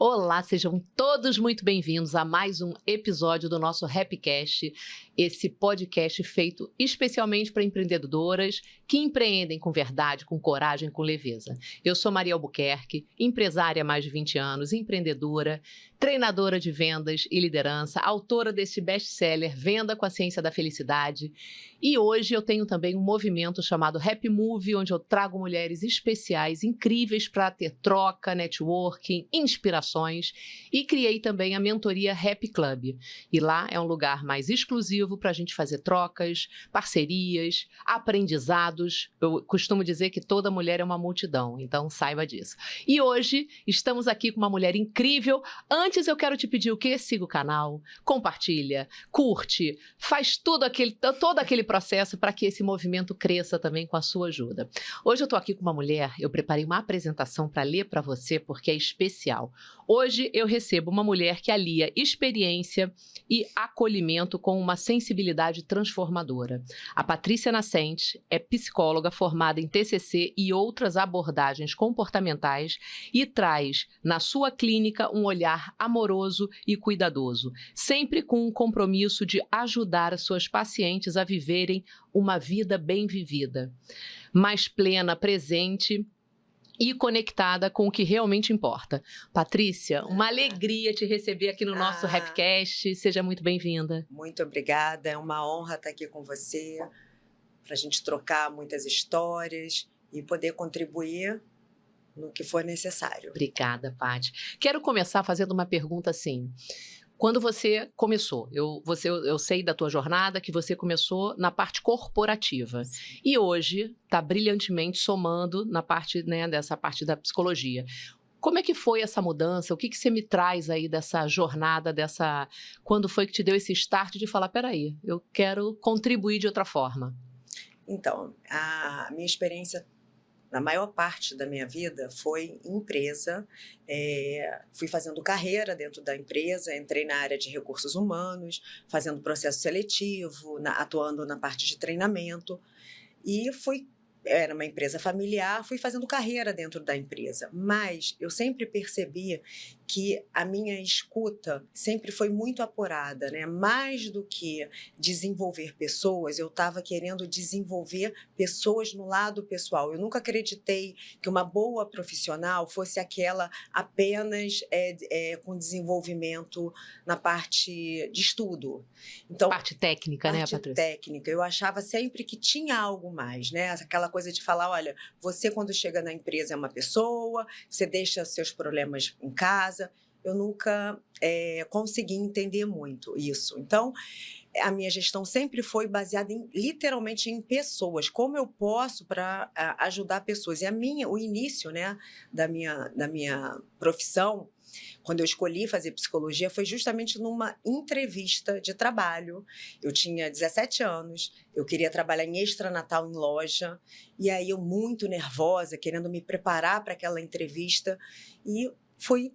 Olá, sejam todos muito bem-vindos a mais um episódio do nosso Happycast, esse podcast feito especialmente para empreendedoras que empreendem com verdade, com coragem, com leveza. Eu sou Maria Albuquerque, empresária há mais de 20 anos, empreendedora, treinadora de vendas e liderança, autora desse best-seller Venda com a Ciência da Felicidade. E hoje eu tenho também um movimento chamado Happy Move, onde eu trago mulheres especiais, incríveis para ter troca, networking, inspirações, e criei também a mentoria Happy Club. E lá é um lugar mais exclusivo para a gente fazer trocas, parcerias, aprendizados. Eu costumo dizer que toda mulher é uma multidão, então saiba disso. E hoje estamos aqui com uma mulher incrível. Antes eu quero te pedir o quê? Siga o canal, compartilha, curte, faz todo aquele processo para que esse movimento cresça também com a sua ajuda. Hoje eu estou aqui com uma mulher, eu preparei uma apresentação para ler para você porque é especial. Hoje eu recebo uma mulher que alia experiência e acolhimento com uma sensibilidade transformadora. A Patrícia Nascente é psicóloga formada em TCC e outras abordagens comportamentais e traz na sua clínica um olhar amoroso e cuidadoso, sempre com um compromisso de ajudar as suas pacientes a viverem uma vida bem vivida, mais plena, presente e conectada com o que realmente importa. Patrícia, uma alegria te receber aqui no nosso Happycast. Seja muito bem-vinda. Muito obrigada, é uma honra estar aqui com você, para a gente trocar muitas histórias e poder contribuir no que for necessário. Obrigada, Paty. Quero começar fazendo uma pergunta assim. Quando você começou, eu sei da tua jornada que você começou na parte corporativa. Sim. E hoje está brilhantemente somando na parte, dessa parte da psicologia. Como é que foi essa mudança? O que você me traz aí dessa jornada, quando foi que te deu esse start de falar, peraí, eu quero contribuir de outra forma? Então, a minha experiência na maior parte da minha vida foi em empresa, fui fazendo carreira dentro da empresa, entrei na área de recursos humanos, fazendo processo seletivo, atuando na parte de treinamento e era uma empresa familiar, fui fazendo carreira dentro da empresa, mas eu sempre percebi que a minha escuta sempre foi muito apurada, né? Mais do que desenvolver pessoas, eu estava querendo desenvolver pessoas no lado pessoal. Eu nunca acreditei que uma boa profissional fosse aquela apenas com desenvolvimento na parte de estudo. Então, parte técnica, né, Patrícia? Parte técnica. Eu achava sempre que tinha algo mais, né? Aquela coisa de falar, olha, você quando chega na empresa é uma pessoa, você deixa seus problemas em casa. Eu nunca consegui entender muito isso. Então, a minha gestão sempre foi baseada literalmente em pessoas. Como eu posso para ajudar pessoas? E o início, né, da minha profissão, quando eu escolhi fazer psicologia, foi justamente numa entrevista de trabalho. Eu tinha 17 anos, eu queria trabalhar em extranatal em loja, e aí eu muito nervosa, querendo me preparar para aquela entrevista, e fui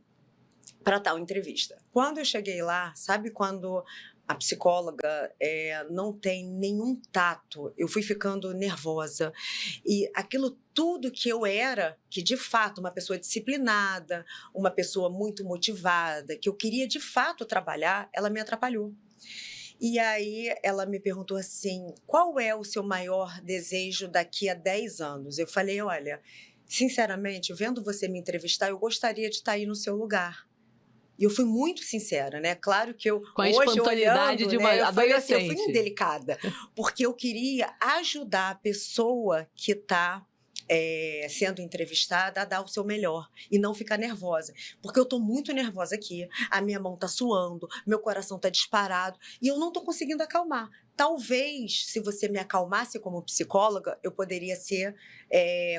para tal entrevista. Quando eu cheguei lá, sabe quando a psicóloga não tem nenhum tato, eu fui ficando nervosa. E aquilo tudo que eu era, que de fato uma pessoa disciplinada, uma pessoa muito motivada, que eu queria de fato trabalhar, ela me atrapalhou. E aí ela me perguntou assim, qual é o seu maior desejo daqui a 10 anos? Eu falei, olha, sinceramente, vendo você me entrevistar, eu gostaria de estar aí no seu lugar. E eu fui muito sincera, né? Claro que com a espontaneidade de uma adolescente. Eu fui indelicada, porque eu queria ajudar a pessoa que está sendo entrevistada a dar o seu melhor e não ficar nervosa. Porque eu estou muito nervosa aqui, a minha mão está suando, meu coração está disparado e eu não estou conseguindo acalmar. Talvez, se você me acalmasse como psicóloga, eu poderia ser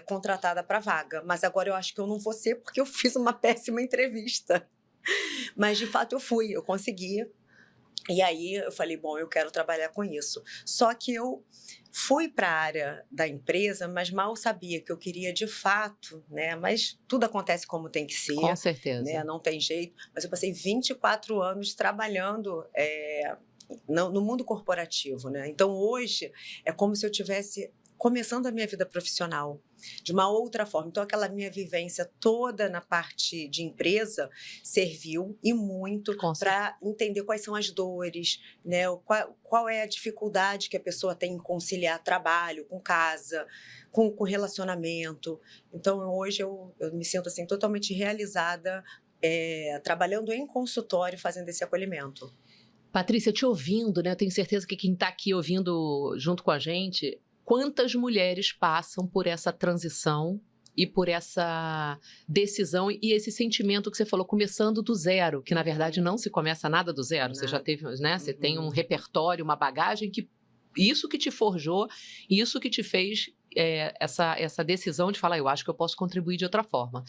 contratada para a vaga. Mas agora eu acho que eu não vou ser porque eu fiz uma péssima entrevista. Mas, de fato, eu consegui. E aí, eu falei, bom, eu quero trabalhar com isso. Só que eu fui para a área da empresa, mas mal sabia que eu queria de fato, né? Mas tudo acontece como tem que ser. Com certeza. Né? Não tem jeito. Mas eu passei 24 anos trabalhando no mundo corporativo, né? Então, hoje, é como se eu tivesse começando a minha vida profissional de uma outra forma. Então, aquela minha vivência toda na parte de empresa serviu e muito para entender quais são as dores, né? Qual é a dificuldade que a pessoa tem em conciliar trabalho com casa, com relacionamento. Então, hoje eu me sinto assim, totalmente realizada, trabalhando em consultório, fazendo esse acolhimento. Patrícia, te ouvindo, né? Eu tenho certeza que quem está aqui ouvindo junto com a gente, quantas mulheres passam por essa transição e por essa decisão e esse sentimento que você falou, começando do zero, que na verdade não se começa nada do zero. Nada. Você já teve, né? Você tem um repertório, uma bagagem que isso que te forjou, isso que te fez essa decisão de falar, eu acho que eu posso contribuir de outra forma.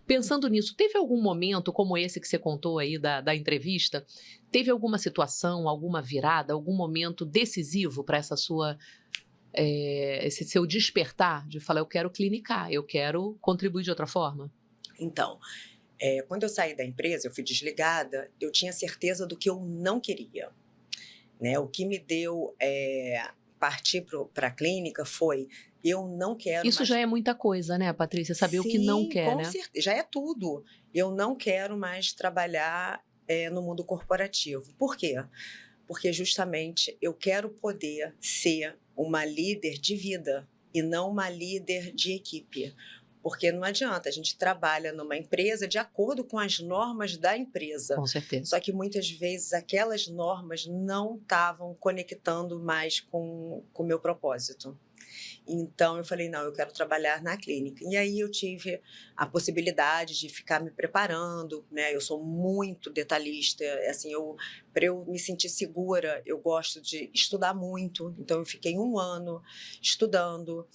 Pensando nisso, teve algum momento como esse que você contou aí da entrevista? Teve alguma situação, alguma virada, algum momento decisivo para essa sua esse seu despertar de falar, eu quero clinicar, eu quero contribuir de outra forma? Então, quando eu saí da empresa, eu fui desligada, eu tinha certeza do que eu não queria. Né? O que me deu partir para a clínica foi, eu não quero Isso mais... já é muita coisa, né, Patrícia? Saber Sim, o que não quer, com né? certeza, já é tudo. Eu não quero mais trabalhar no mundo corporativo. Por quê? Porque justamente eu quero poder ser uma líder de vida e não uma líder de equipe. Porque não adianta, a gente trabalha numa empresa de acordo com as normas da empresa. Com certeza. Só que muitas vezes aquelas normas não estavam conectando mais com o meu propósito. Então, eu falei, não, eu quero trabalhar na clínica. E aí eu tive a possibilidade de ficar me preparando, né? Eu sou muito detalhista, assim, para eu me sentir segura, eu gosto de estudar muito. Então, eu fiquei 1 ano estudando,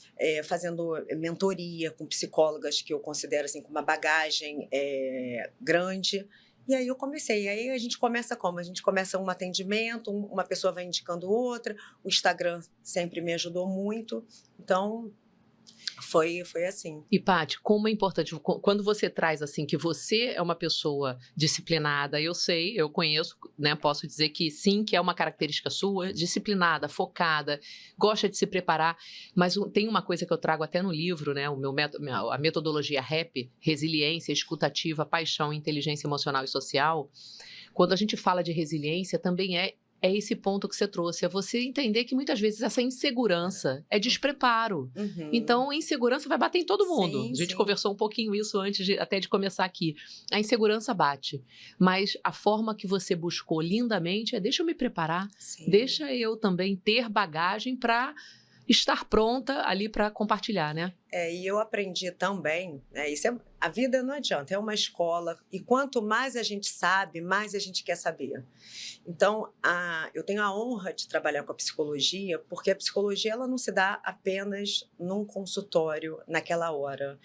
fazendo mentoria com psicólogas que eu considero, assim, com uma bagagem grande. E aí eu comecei. E aí a gente começa como? A gente começa um atendimento, uma pessoa vai indicando outra. O Instagram sempre me ajudou muito. Então, foi assim. E, Paty, como é importante, quando você traz assim, que você é uma pessoa disciplinada, eu sei, eu conheço, né, posso dizer que sim, que é uma característica sua, disciplinada, focada, gosta de se preparar, mas tem uma coisa que eu trago até no livro, né, a metodologia RAP, resiliência, escutativa, paixão, inteligência emocional e social. Quando a gente fala de resiliência, também é esse ponto que você trouxe, é você entender que muitas vezes essa insegurança é despreparo. Uhum. Então, insegurança vai bater em todo mundo. Sim, a gente sim. conversou um pouquinho isso antes até de começar aqui. A insegurança bate, mas a forma que você buscou lindamente é deixa eu me preparar, Sim. deixa eu também ter bagagem para estar pronta ali para compartilhar, né? E eu aprendi também, né, a vida não adianta, é uma escola, e quanto mais a gente sabe, mais a gente quer saber. Então, eu tenho a honra de trabalhar com a psicologia, porque a psicologia ela não se dá apenas num consultório, naquela hora.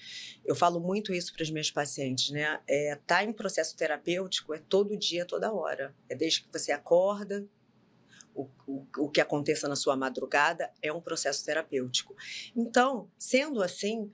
Eu falo muito isso para os meus pacientes, né? Tá em processo terapêutico é todo dia, toda hora. É desde que você acorda, o que aconteça na sua madrugada é um processo terapêutico. Então, sendo assim,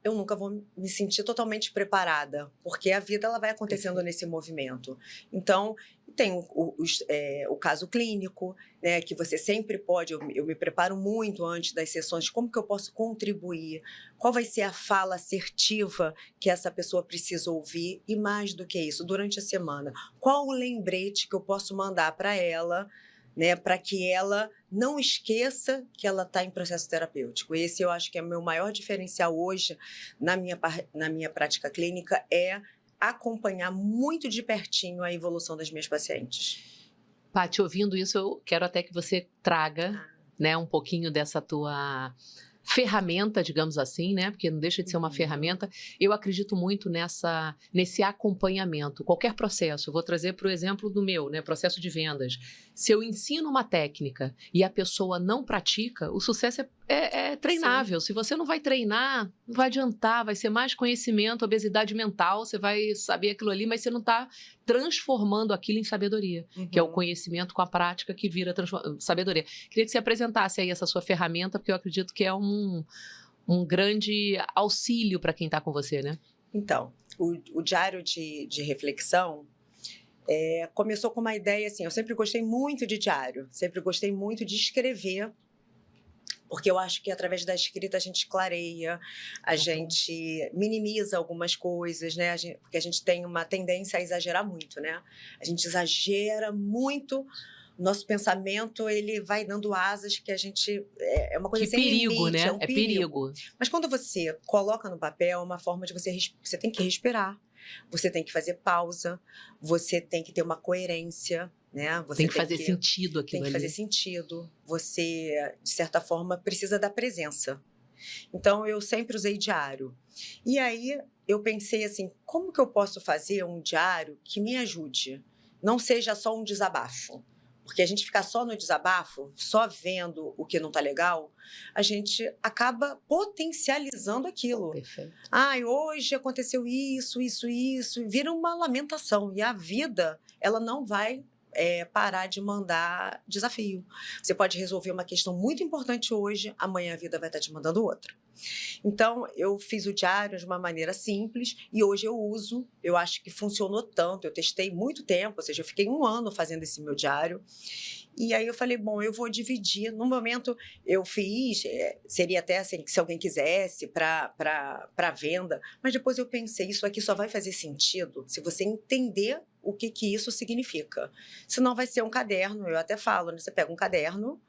eu nunca vou me sentir totalmente preparada, porque a vida ela vai acontecendo nesse movimento. Então, tem o caso clínico, né, que você sempre pode, eu me preparo muito antes das sessões, como que eu posso contribuir, qual vai ser a fala assertiva que essa pessoa precisa ouvir, e mais do que isso, durante a semana, qual o lembrete que eu posso mandar para ela, né, para que ela não esqueça que ela está em processo terapêutico. Esse eu acho que é o meu maior diferencial hoje na minha prática clínica, é acompanhar muito de pertinho a evolução das minhas pacientes. Paty, ouvindo isso, eu quero até que você traga né, um pouquinho dessa tua ferramenta, digamos assim, né? Porque não deixa de ser uma ferramenta. Eu acredito muito nesse acompanhamento. Qualquer processo, eu vou trazer para o exemplo do meu, né? Processo de vendas. Se eu ensino uma técnica e a pessoa não pratica, o sucesso é treinável. Sim. Se você não vai treinar, não vai adiantar, vai ser mais conhecimento, obesidade mental, você vai saber aquilo ali, mas você não está transformando aquilo em sabedoria, que é o conhecimento com a prática que vira sabedoria. Queria que você apresentasse aí essa sua ferramenta, porque eu acredito que é um grande auxílio para quem está com você, né? Então, o diário de reflexão começou com uma ideia assim, eu sempre gostei muito de diário, sempre gostei muito de escrever Porque eu acho que através da escrita a gente clareia, a gente minimiza algumas coisas, né? Porque a gente tem uma tendência a exagerar muito, né? A gente exagera muito, nosso pensamento ele vai dando asas que a gente... É uma coisa Que sem perigo, limite, né? é um perigo. Mas quando você coloca no papel, é uma forma de você tem que respirar, você tem que fazer pausa, você tem que ter uma coerência, né? Você tem que fazer sentido aquilo tem que ali. fazer sentido. Você, de certa forma, precisa da presença. Então, eu sempre usei diário. E aí, eu pensei assim, como que eu posso fazer um diário que me ajude? Não seja só um desabafo. Porque a gente ficar só no desabafo, só vendo o que não está legal, a gente acaba potencializando aquilo. Perfeito. Hoje aconteceu isso, e vira uma lamentação. E a vida, ela não vai parar de mandar desafio. Você pode resolver uma questão muito importante hoje, amanhã a vida vai estar te mandando outra. Então, eu fiz o diário de uma maneira simples e hoje eu uso, eu acho que funcionou tanto, eu testei muito tempo, ou seja, eu fiquei 1 ano fazendo esse meu diário. E aí eu falei, bom, eu vou dividir. No momento eu fiz, seria até assim, que se alguém quisesse para venda, mas depois eu pensei, isso aqui só vai fazer sentido se você entender o que isso significa. Senão vai ser um caderno, eu até falo, né? Você pega um caderno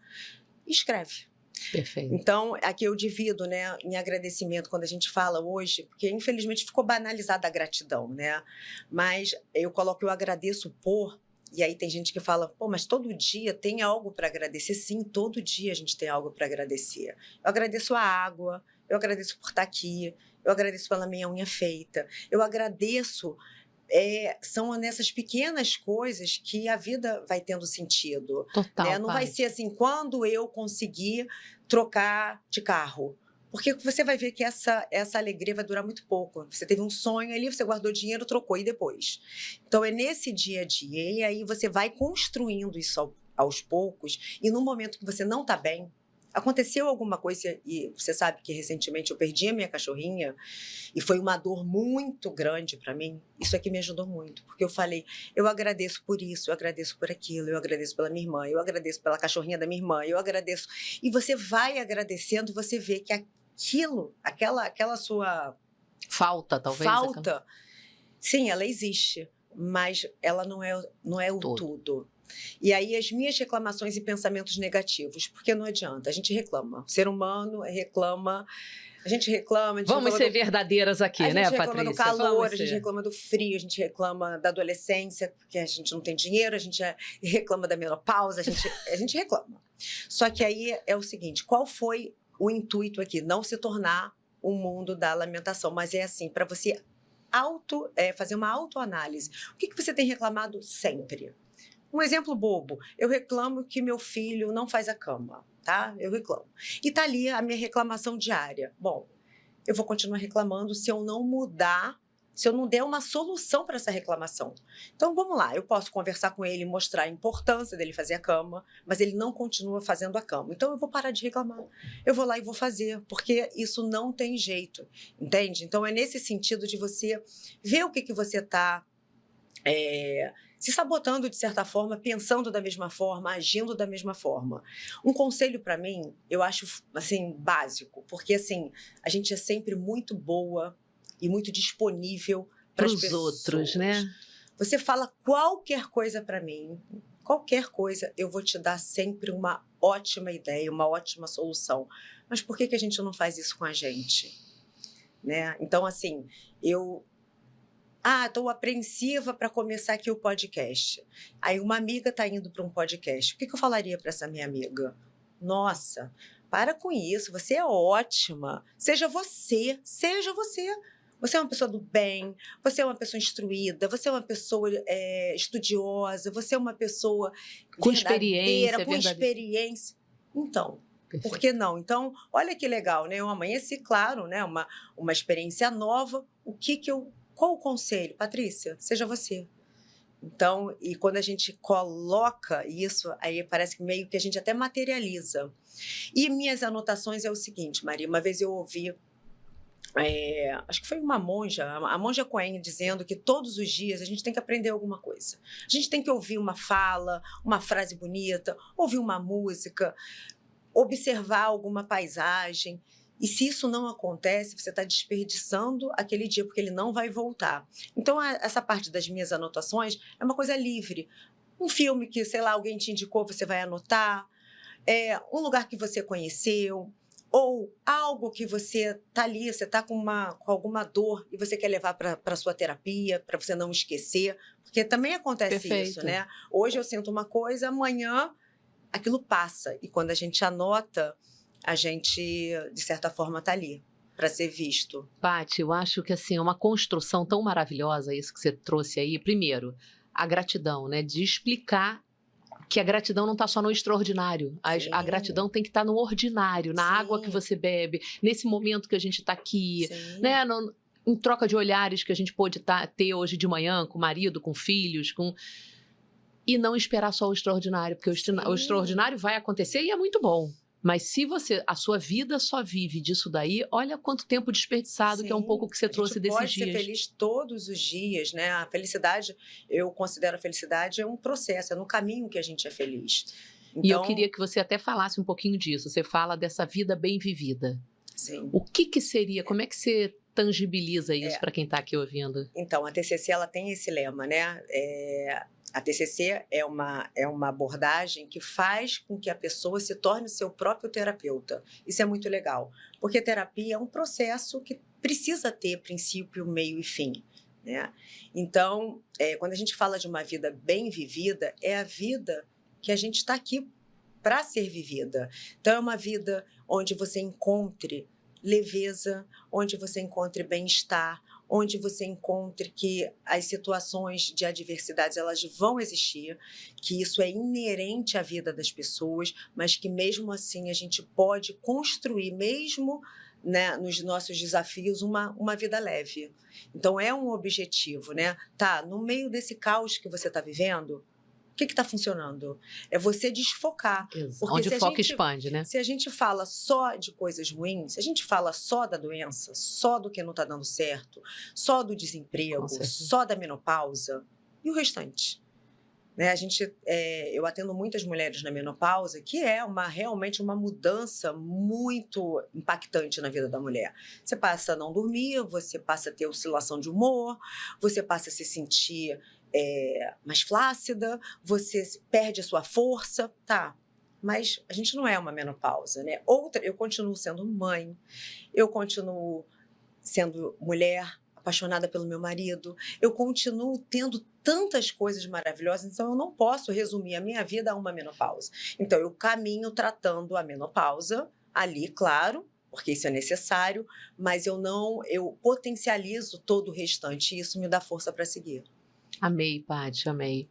e escreve. Perfeito. Então, aqui eu divido, né, em agradecimento, quando a gente fala hoje, porque infelizmente ficou banalizada a gratidão, né? Mas eu coloco, eu agradeço por... E aí tem gente que fala, pô, mas todo dia tem algo para agradecer? Sim, todo dia a gente tem algo para agradecer. Eu agradeço a água, eu agradeço por estar aqui, eu agradeço pela minha unha feita, eu agradeço... são nessas pequenas coisas que a vida vai tendo sentido. Total, né? Não vai ser assim, quando eu conseguir trocar de carro. Porque você vai ver que essa alegria vai durar muito pouco. Você teve um sonho ali, você guardou dinheiro, trocou, e depois? Então, é nesse dia a dia. E aí você vai construindo isso aos poucos. E no momento que você não está bem, aconteceu alguma coisa, e você sabe que recentemente eu perdi a minha cachorrinha, e foi uma dor muito grande para mim. Isso aqui me ajudou muito, porque eu falei, eu agradeço por isso, eu agradeço por aquilo, eu agradeço pela minha irmã, eu agradeço pela cachorrinha da minha irmã, eu agradeço. E você vai agradecendo, você vê que aquela sua... Falta, talvez. Falta, sim, ela existe, mas ela não é o tudo. E aí as minhas reclamações e pensamentos negativos, porque não adianta, a gente reclama, o ser humano reclama, a gente reclama... Vamos ser verdadeiras aqui, né, Patrícia? A gente reclama do calor, a gente reclama do frio, a gente reclama da adolescência, porque a gente não tem dinheiro, a gente reclama da menopausa, a gente reclama. Só que aí é o seguinte, qual foi o intuito aqui? Não se tornar um mundo da lamentação, mas é assim, para você fazer uma autoanálise. O que você tem reclamado sempre? Um exemplo bobo, eu reclamo que meu filho não faz a cama, tá? Eu reclamo. E tá ali a minha reclamação diária. Bom, eu vou continuar reclamando se eu não mudar, se eu não der uma solução para essa reclamação. Então, vamos lá, eu posso conversar com ele, mostrar a importância dele fazer a cama, mas ele não continua fazendo a cama. Então, eu vou parar de reclamar. Eu vou lá e vou fazer, porque isso não tem jeito, entende? Então, é nesse sentido de você ver o que você está... se sabotando de certa forma, pensando da mesma forma, agindo da mesma forma. Um conselho para mim, eu acho assim básico, porque assim, a gente é sempre muito boa e muito disponível para as pessoas. Outros, né? Você fala qualquer coisa para mim, qualquer coisa, eu vou te dar sempre uma ótima ideia, uma ótima solução. Mas por que a gente não faz isso com a gente? Né? Então, assim, estou apreensiva para começar aqui o podcast. Aí uma amiga está indo para um podcast. O que eu falaria para essa minha amiga? Nossa, para com isso, você é ótima. Seja você, seja você. Você é uma pessoa do bem, você é uma pessoa instruída, você é uma pessoa estudiosa, você é uma pessoa com experiência, com experiência. Então, perfeito. Por que não? Então, olha que legal, né? Eu amanheci, claro, né? Uma experiência nova. Qual o conselho? Patrícia, seja você. Então, e quando a gente coloca isso, aí parece que meio que a gente até materializa. E minhas anotações é o seguinte, Maria, uma vez eu ouvi, acho que foi uma monja, a monja Coen, dizendo que todos os dias a gente tem que aprender alguma coisa. A gente tem que ouvir uma fala, uma frase bonita, ouvir uma música, observar alguma paisagem. E se isso não acontece, você está desperdiçando aquele dia, porque ele não vai voltar. Então, essa parte das minhas anotações é uma coisa livre. Um filme que, sei lá, alguém te indicou, você vai anotar. Um lugar que você conheceu. Ou algo que você está ali, você está com alguma dor e você quer levar para a sua terapia, para você não esquecer. Porque também acontece isso, né? Hoje eu sinto uma coisa, amanhã aquilo passa. E quando a gente anota, a gente, de certa forma, está ali para ser visto. Paty, eu acho que assim, é uma construção tão maravilhosa isso que você trouxe aí. Primeiro, a gratidão, né? De explicar que a gratidão não está só no extraordinário. A gratidão tem que estar no ordinário, na água que você bebe, nesse momento que a gente está aqui, né? Em troca de olhares que a gente pôde ter hoje de manhã com o marido, com filhos, e não esperar só o extraordinário, porque o extraordinário vai acontecer e é muito bom. Mas se a sua vida só vive disso daí, olha quanto tempo desperdiçado, que é um pouco o que você trouxe desses dias. A gente pode ser feliz todos os dias, né? A felicidade, eu considero a felicidade é um processo, é no caminho que a gente é feliz. Então, e eu queria que você até falasse um pouquinho disso. Você fala dessa vida bem vivida. Sim. O que seria, como é que você tangibiliza isso para quem está aqui ouvindo? Então, a TCC, ela tem esse lema, né? A TCC é uma abordagem que faz com que a pessoa se torne seu próprio terapeuta. Isso é muito legal, porque terapia é um processo que precisa ter princípio, meio e fim, né? Então, quando a gente fala de uma vida bem vivida, é a vida que a gente está aqui para ser vivida. Então, é uma vida onde você encontre leveza, onde você encontre bem-estar, onde você encontre que as situações de adversidades elas vão existir, que isso é inerente à vida das pessoas, mas que mesmo assim a gente pode construir, mesmo, né, nos nossos desafios, uma vida leve. Então é um objetivo, né? No meio desse caos que você está vivendo, o que está funcionando? É você desfocar. Porque onde o foco expande, né? Se a gente fala só de coisas ruins, se a gente fala só da doença, só do que não está dando certo, só do desemprego, só da menopausa, e o restante? Né? Eu atendo muitas mulheres na menopausa, que é realmente uma mudança muito impactante na vida da mulher. Você passa a não dormir, você passa a ter oscilação de humor, você passa a se sentir mais flácida, você perde a sua força, mas a gente não é uma menopausa, né? Eu continuo sendo mãe, eu continuo sendo mulher, apaixonada pelo meu marido, eu continuo tendo tantas coisas maravilhosas, então eu não posso resumir a minha vida a uma menopausa. Então eu caminho tratando a menopausa ali, claro, porque isso é necessário, mas eu potencializo todo o restante e isso me dá força para seguir. Amei, Paty, amei.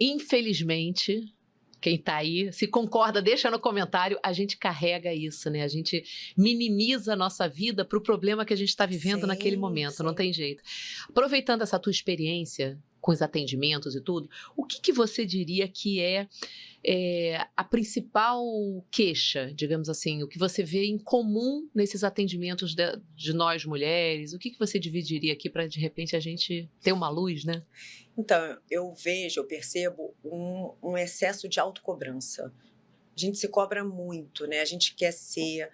Infelizmente, quem está aí, se concorda, deixa no comentário, a gente carrega isso, né? A gente minimiza a nossa vida para o problema que a gente está vivendo naquele momento, não tem jeito. Aproveitando essa tua experiência com os atendimentos e tudo, o que você diria que é a principal queixa, digamos assim, o que você vê em comum nesses atendimentos de nós mulheres? O que você dividiria aqui para, de repente, a gente ter uma luz, né? Então, eu percebo um excesso de autocobrança. A gente se cobra muito, né? A gente quer ser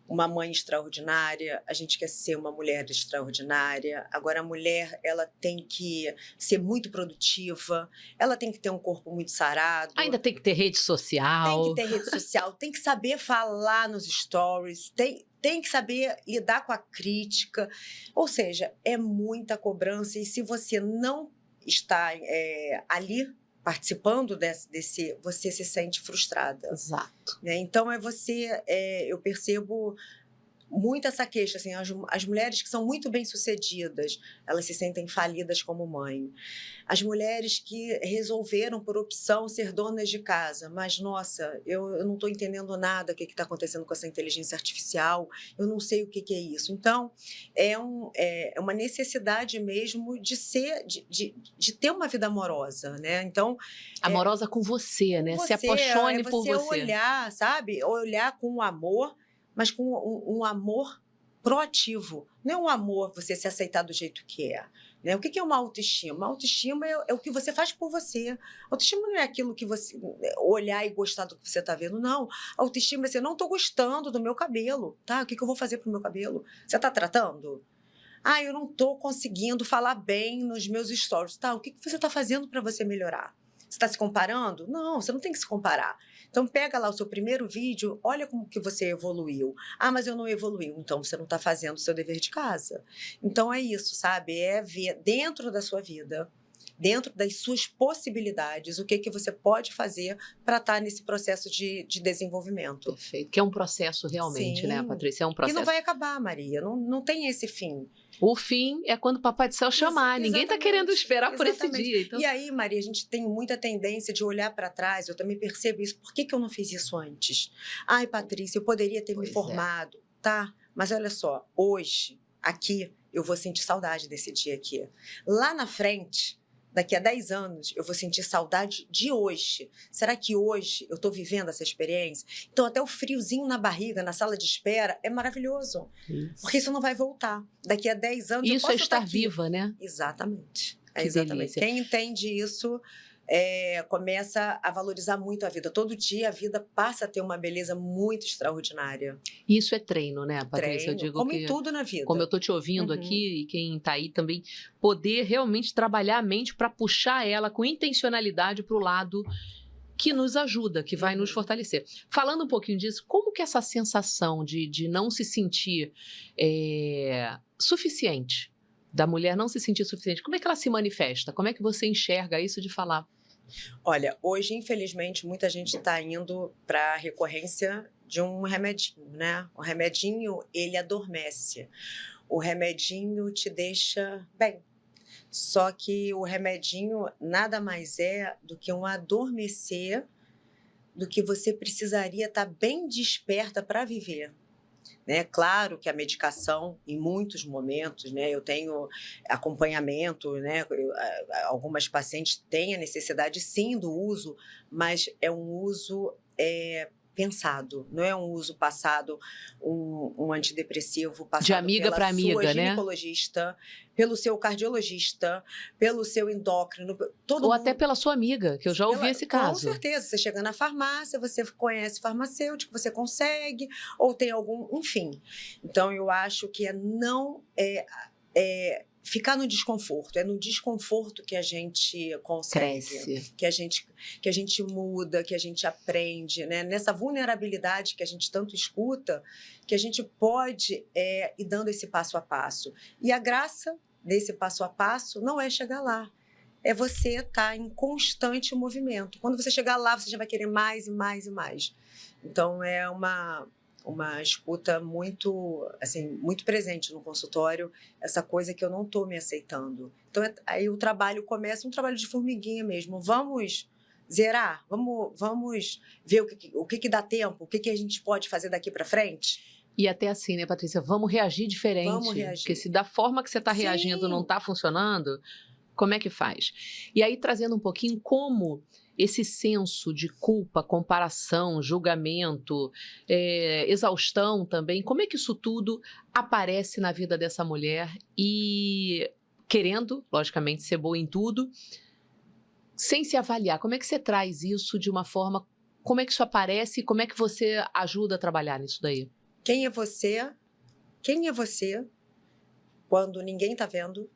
uma mãe extraordinária, a gente quer ser uma mulher extraordinária. Agora, a mulher, ela tem que ser muito produtiva, ela tem que ter um corpo muito sarado. Ainda tem que ter rede social. Tem que ter rede social, tem que saber falar nos stories, tem que saber lidar com a crítica. Ou seja, é muita cobrança e se você não está ali participando desse, você se sente frustrada. Exato. Né? Então, eu percebo muito essa queixa, assim, as mulheres que são muito bem-sucedidas, elas se sentem falidas como mãe. As mulheres que resolveram, por opção, ser donas de casa, mas, nossa, eu não estou entendendo nada o que está acontecendo com essa inteligência artificial, eu não sei o que é isso. Então, é uma necessidade mesmo de ter uma vida amorosa, né? Então, amorosa com você, né? Se apaixone por você. Olhar, sabe? Olhar com amor, mas com um amor proativo. Não é um amor você se aceitar do jeito que é. Né? O que é uma autoestima? Uma autoestima é o que você faz por você. Autoestima não é aquilo que você olhar e gostar do que você está vendo, não. Autoestima é assim, eu não estou gostando do meu cabelo, tá? O que eu vou fazer pro meu cabelo? Você está tratando? Ah, eu não estou conseguindo falar bem nos meus stories, tá? O que você está fazendo para você melhorar? Você está se comparando? Não, você não tem que se comparar. Então, pega lá o seu primeiro vídeo, olha como que você evoluiu. Ah, mas eu não evoluí. Então, você não está fazendo o seu dever de casa. Então, é isso, sabe? É ver dentro da sua vida, dentro das suas possibilidades, o que você pode fazer para estar nesse processo de desenvolvimento. Perfeito. Que é um processo realmente, né, Sim. Patrícia? É um E processo. não vai acabar, Maria. Não tem esse fim. O fim é quando o Papai do Céu chamar. Ninguém está querendo esperar por esse dia. Então... E aí, Maria, a gente tem muita tendência de olhar para trás. Eu também percebo isso. Por que eu não fiz isso antes? Ai, Patrícia, eu poderia ter me formado. Tá, mas olha só. Hoje, aqui, eu vou sentir saudade desse dia aqui. Lá na frente... Daqui a 10 anos, eu vou sentir saudade de hoje. Será que hoje eu estou vivendo essa experiência? Então, até o friozinho na barriga, na sala de espera, é maravilhoso. Isso. Porque isso não vai voltar. Daqui a 10 anos, isso eu posso é estar aqui. viva, né? Exatamente. Que exatamente. delícia. Quem entende isso começa a valorizar muito a vida. Todo dia a vida passa a ter uma beleza muito extraordinária. Isso é treino, né, Patrícia? Treino, eu digo como que, em tudo na vida. Como eu estou te ouvindo aqui e quem está aí também, poder realmente trabalhar a mente para puxar ela com intencionalidade para o lado que nos ajuda, que vai nos fortalecer. Falando um pouquinho disso, como que essa sensação de não se sentir suficiente, da mulher não se sentir suficiente, como é que ela se manifesta? Como é que você enxerga isso de falar? Olha, hoje, infelizmente, muita gente está indo para a recorrência de um remedinho, né? O remedinho, ele adormece. O remedinho te deixa bem. Só que o remedinho nada mais é do que um adormecer do que você precisaria estar bem desperta para viver. Né? Claro que a medicação, em muitos momentos, né, eu tenho acompanhamento, né, algumas pacientes têm a necessidade, sim, do uso, mas é um uso pensado, não é um uso passado, um antidepressivo passado de amiga para amiga, sua ginecologista, né? Pelo seu cardiologista, pelo seu endócrino, ou até pela sua amiga, que eu já ouvi esse caso. Com certeza, você chega na farmácia, você conhece farmacêutico, você consegue, ou tem algum, enfim. Então, eu acho que não ficar no desconforto, é no desconforto que a gente consegue, cresce, que a gente muda, que a gente aprende, né? Nessa vulnerabilidade que a gente tanto escuta, que a gente pode ir dando esse passo a passo. E a graça desse passo a passo não é chegar lá, é você estar em constante movimento. Quando você chegar lá, você já vai querer mais e mais e mais. Então, é uma escuta muito, assim, muito presente no consultório, essa coisa que eu não estou me aceitando. Então, aí o trabalho começa, um trabalho de formiguinha mesmo. Vamos zerar? Vamos ver o que dá tempo? O que a gente pode fazer daqui para frente? E até assim, né, Patrícia? Vamos reagir diferente. Vamos reagir. Porque se da forma que você está reagindo não está funcionando, como é que faz? E aí, trazendo um pouquinho como esse senso de culpa, comparação, julgamento, exaustão também, como é que isso tudo aparece na vida dessa mulher e querendo, logicamente, ser boa em tudo, sem se avaliar? Como é que você traz isso de uma forma, como é que isso aparece e como é que você ajuda a trabalhar nisso daí? Quem é você? Quem é você quando ninguém está vendo?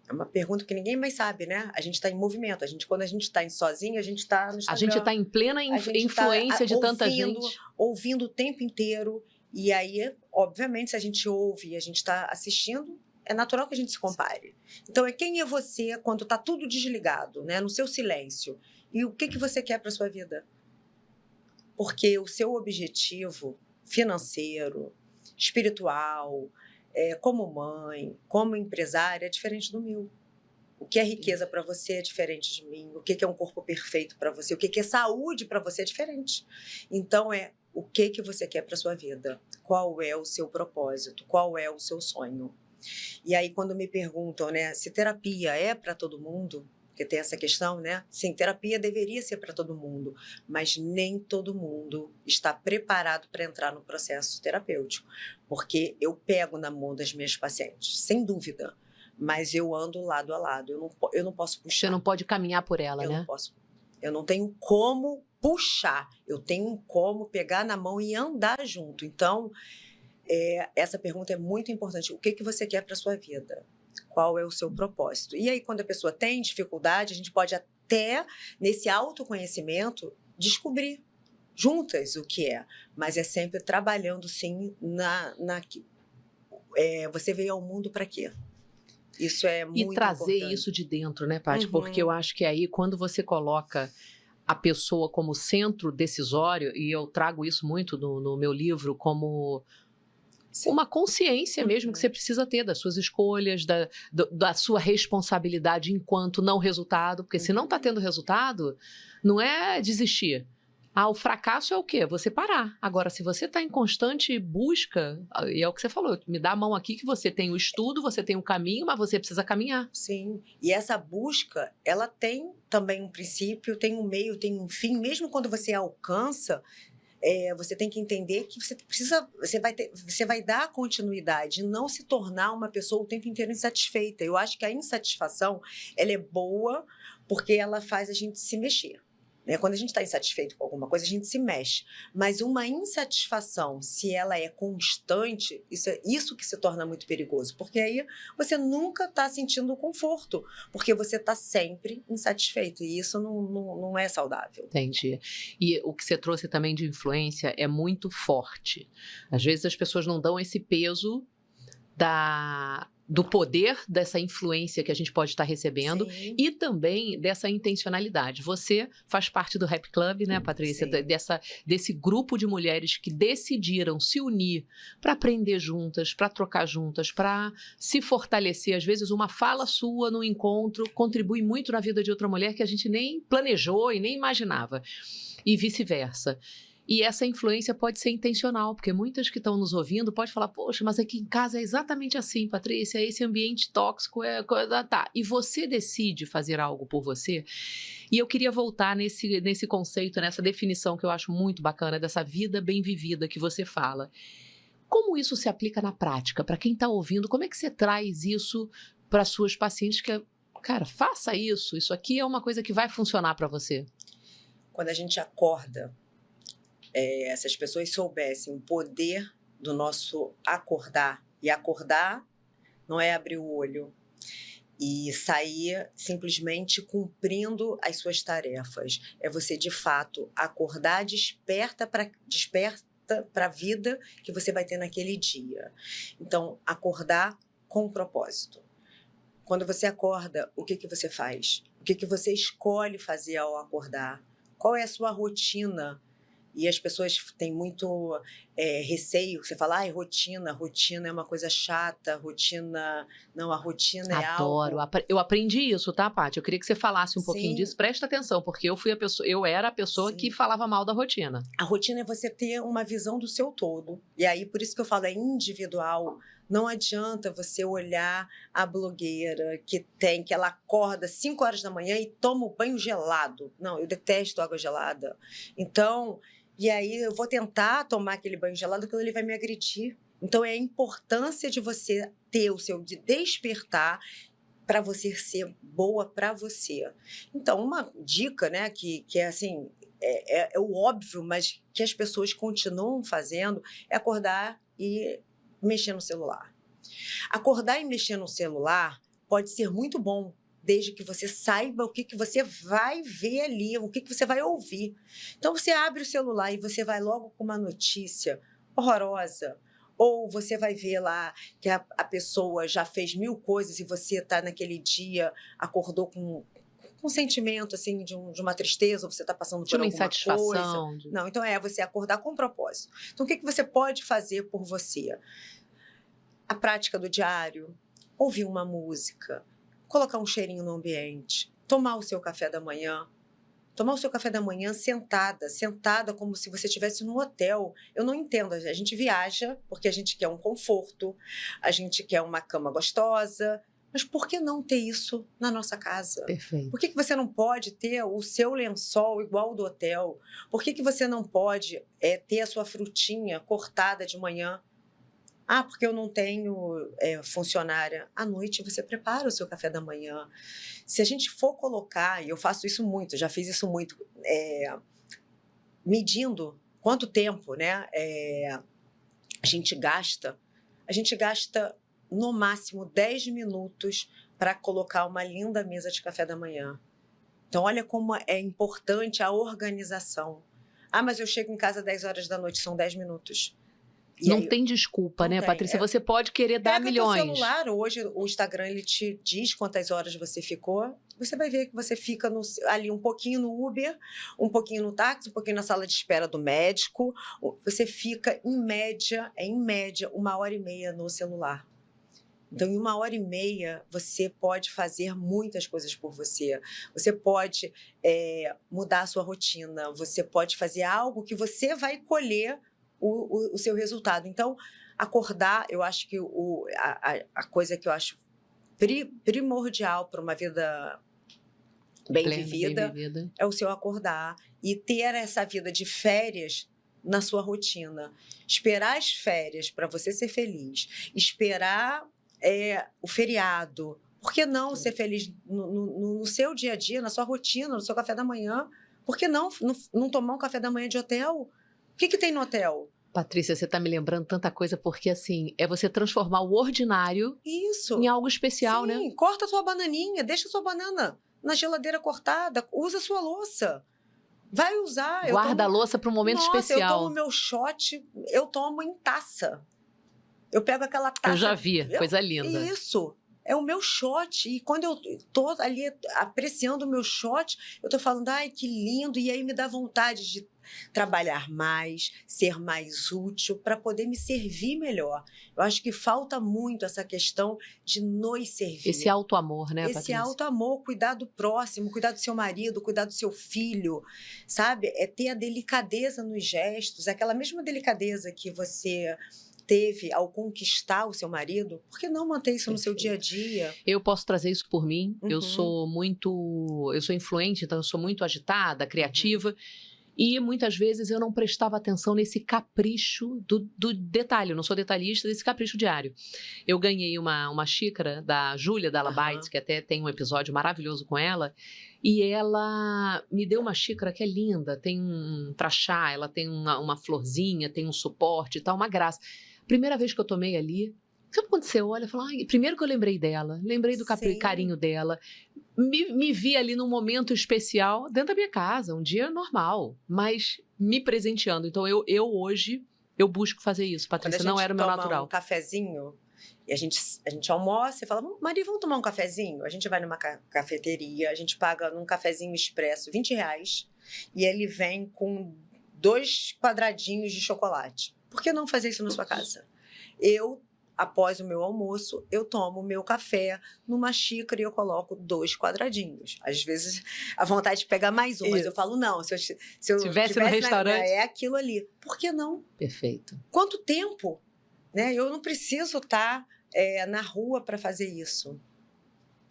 É uma pergunta que ninguém mais sabe, né? A gente está em movimento. Quando a gente está sozinho, a gente está no Instagram. A gente está em plena influência de tanta gente. Ouvindo o tempo inteiro. E aí, obviamente, se a gente ouve e a gente está assistindo, é natural que a gente se compare. Então, quem é você quando está tudo desligado, né? No seu silêncio? E o que você quer para sua vida? Porque o seu objetivo financeiro, espiritual, como mãe, como empresária, é diferente do meu. O que é riqueza para você é diferente de mim. O que é um corpo perfeito para você? O que é saúde para você é diferente. Então, o que você quer para sua vida? Qual é o seu propósito? Qual é o seu sonho? E aí, quando me perguntam, né, se terapia é para todo mundo, porque tem essa questão, né? Sim, terapia deveria ser para todo mundo, mas nem todo mundo está preparado para entrar no processo terapêutico, porque eu pego na mão das minhas pacientes, sem dúvida, mas eu ando lado a lado. Eu não posso puxar. Você não pode caminhar por ela, Eu né? não posso. Eu não tenho como puxar. Eu tenho como pegar na mão e andar junto. Então, essa pergunta é muito importante. O que você quer para a sua vida? Qual é o seu propósito? E aí, quando a pessoa tem dificuldade, a gente pode até, nesse autoconhecimento, descobrir juntas o que é. Mas é sempre trabalhando, sim, você veio ao mundo para quê? Isso é muito importante. E trazer isso de dentro, né, Paty? Porque eu acho que aí, quando você coloca a pessoa como centro decisório, e eu trago isso muito no meu livro como uma consciência mesmo que você precisa ter das suas escolhas, da sua responsabilidade enquanto não resultado, porque se não está tendo resultado, não é desistir. O fracasso é o quê? Você parar. Agora, se você está em constante busca, e é o que você falou, me dá a mão aqui que você tem o estudo, você tem o caminho, mas você precisa caminhar. Sim, e essa busca, ela tem também um princípio, tem um meio, tem um fim. Mesmo quando você alcança, você tem que entender que você vai dar continuidade, não se tornar uma pessoa o tempo inteiro insatisfeita. Eu acho que a insatisfação, ela é boa porque ela faz a gente se mexer. Quando a gente está insatisfeito com alguma coisa, a gente se mexe. Mas uma insatisfação, se ela é constante, isso que se torna muito perigoso. Porque aí você nunca está sentindo conforto, porque você está sempre insatisfeito. E isso não é saudável. Entendi. E o que você trouxe também de influência é muito forte. Às vezes as pessoas não dão esse peso do poder dessa influência que a gente pode estar recebendo. Sim. E também dessa intencionalidade. Você faz parte do Rap Club, né, Patrícia? Desse grupo de mulheres que decidiram se unir para aprender juntas, para trocar juntas, para se fortalecer. Às vezes uma fala sua no encontro contribui muito na vida de outra mulher que a gente nem planejou e nem imaginava. E vice-versa. E essa influência pode ser intencional, porque muitas que estão nos ouvindo podem falar, poxa, mas aqui em casa é exatamente assim, Patrícia, esse ambiente tóxico tá. E você decide fazer algo por você. E eu queria voltar nesse conceito, nessa definição que eu acho muito bacana, dessa vida bem vivida que você fala. Como isso se aplica na prática? Para quem está ouvindo, como é que você traz isso para suas pacientes que, cara, faça isso aqui é uma coisa que vai funcionar para você? Quando a gente acorda, se as pessoas soubessem o poder do nosso acordar, e acordar não é abrir o olho e sair simplesmente cumprindo as suas tarefas, é você de fato acordar desperta para a vida que você vai ter naquele dia. Então, acordar com propósito. Quando você acorda, o que você faz? O que você escolhe fazer ao acordar? Qual é a sua rotina? E as pessoas têm muito receio, você fala, rotina é uma coisa chata, rotina... Não, a rotina é algo... Adoro, eu aprendi isso, tá, Paty? Eu queria que você falasse um pouquinho disso, presta atenção, porque eu era a pessoa que falava mal da rotina. A rotina é você ter uma visão do seu todo, e aí por isso que eu falo, é individual. Não adianta você olhar a blogueira que ela acorda 5 horas da manhã e toma o banho gelado. Não, eu detesto água gelada. Então... E aí eu vou tentar tomar aquele banho gelado, porque ele vai me agredir. Então é a importância de você ter o seu despertar para você ser boa para você. Então, uma dica, né, que é assim, é o óbvio, mas que as pessoas continuam fazendo, é acordar e mexer no celular. Acordar e mexer no celular pode ser muito bom, desde que você saiba o que você vai ver ali, o que você vai ouvir. Então, você abre o celular e você vai logo com uma notícia horrorosa, ou você vai ver lá que a pessoa já fez 1000 coisas e você está naquele dia, acordou com um sentimento assim, de uma tristeza, ou você está passando por alguma insatisfação. Coisa. Não, então você acordar com propósito. Então, o que você pode fazer por você? A prática do diário, ouvir uma música, colocar um cheirinho no ambiente, tomar o seu café da manhã. Tomar o seu café da manhã sentada como se você estivesse no hotel. Eu não entendo, a gente viaja porque a gente quer um conforto, a gente quer uma cama gostosa, mas por que não ter isso na nossa casa? Perfeito. Por que você não pode ter o seu lençol igual ao do hotel? Por que você não pode ter a sua frutinha cortada de manhã? Ah, porque eu não tenho funcionária. À noite você prepara o seu café da manhã. Se a gente for colocar, e eu faço isso muito, já fiz isso muito, medindo quanto tempo, né, a gente gasta, no máximo 10 minutos para colocar uma linda mesa de café da manhã. Então, olha como é importante a organização. Ah, mas eu chego em casa às 10 horas da noite, são 10 minutos. E Não aí, tem desculpa, não né, tem. Patrícia? Você pode querer dar pega teu milhões. celular, hoje o Instagram ele te diz quantas horas você ficou. Você vai ver que você fica ali um pouquinho no Uber, um pouquinho no táxi, um pouquinho na sala de espera do médico. Você fica, em média, 1h30 no celular. Então, em 1h30, você pode fazer muitas coisas por você. Você pode mudar a sua rotina, você pode fazer algo que você vai colher o seu resultado. Então, acordar, eu acho que a coisa que eu acho primordial para uma vida bem vivida é o seu acordar e ter essa vida de férias na sua rotina. Esperar as férias para você ser feliz, esperar o feriado. Por que não ser feliz no seu dia a dia, na sua rotina, no seu café da manhã? Por que não tomar um café da manhã de hotel? O que tem no hotel? Patrícia, você está me lembrando tanta coisa, porque assim, é você transformar o ordinário em algo especial, Sim, né? Sim, corta a sua bananinha, deixa a sua banana na geladeira cortada, usa a sua louça. Vai usar. Guarda a louça para um momento especial. Eu tomo meu shot, eu tomo em taça. Eu pego aquela taça. Eu já vi, coisa linda. Isso. É o meu shot. E quando eu tô ali apreciando o meu shot, eu tô falando, ai, que lindo. E aí me dá vontade de trabalhar mais, ser mais útil, para poder me servir melhor. Eu acho que falta muito essa questão de nos servir. Esse auto-amor, né, Patrícia? Esse auto-amor, cuidar do próximo, cuidar do seu marido, cuidar do seu filho, sabe? É ter a delicadeza nos gestos, aquela mesma delicadeza que você teve ao conquistar o seu marido, por que não manter isso no seu dia a dia? Eu posso trazer isso por mim. Eu sou influente, então eu sou muito agitada, criativa. E muitas vezes eu não prestava atenção nesse capricho do detalhe. Eu não sou detalhista, desse capricho diário. Eu ganhei uma xícara da Júlia, da Alabites, que até tem um episódio maravilhoso com ela. E ela me deu uma xícara que é linda, tem um pra chá, ela tem uma florzinha, tem um suporte e tal, uma graça. Primeira vez que eu tomei ali, sabe quando você olha e fala, primeiro que eu lembrei dela, lembrei do carinho dela, me vi ali num momento especial dentro da minha casa, um dia normal, mas me presenteando. Então eu hoje, eu busco fazer isso, Patrícia, não era o meu natural. Um cafezinho, e a gente almoça e fala, Maria, vamos tomar um cafezinho? A gente vai numa cafeteria, a gente paga num cafezinho expresso R$20, e ele vem com 2 quadradinhos de chocolate. Por que não fazer isso na sua casa? Após o meu almoço, eu tomo o meu café numa xícara e eu coloco 2 quadradinhos. Às vezes, a vontade de pegar mais um, mas eu falo, não, se eu tivesse no restaurante, é aquilo ali. Por que não? Perfeito. Quanto tempo? Né? Eu não preciso estar na rua para fazer isso.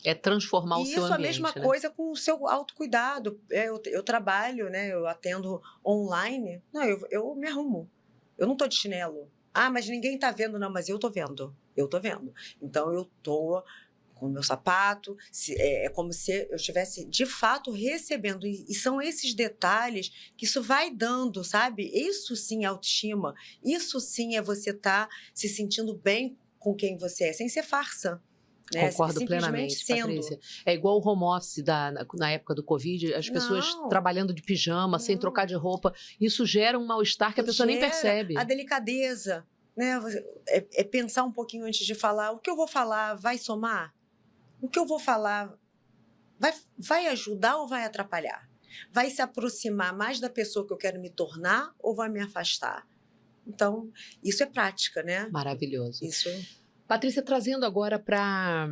É transformar o seu ambiente. Isso, a mesma coisa com o seu autocuidado. Eu trabalho, né? Eu atendo online. Não, eu me arrumo. Eu não estou de chinelo. Ah, mas ninguém está vendo. Não, mas eu estou vendo. Eu estou vendo. Então, eu estou com o meu sapato. É como se eu estivesse, de fato, recebendo. E são esses detalhes que isso vai dando, sabe? Isso sim é autoestima. Isso sim é você estar se sentindo bem com quem você é, sem ser farsa. Né? Concordo plenamente, Patrícia. É igual o home office na época do Covid, as pessoas trabalhando de pijama, sem trocar de roupa. Isso gera um mal-estar que a pessoa nem percebe. A delicadeza, né? É pensar um pouquinho antes de falar. O que eu vou falar vai somar? O que eu vou falar vai ajudar ou vai atrapalhar? Vai se aproximar mais da pessoa que eu quero me tornar ou vai me afastar? Então, isso é prática, né? Maravilhoso. Isso. Patrícia, trazendo agora para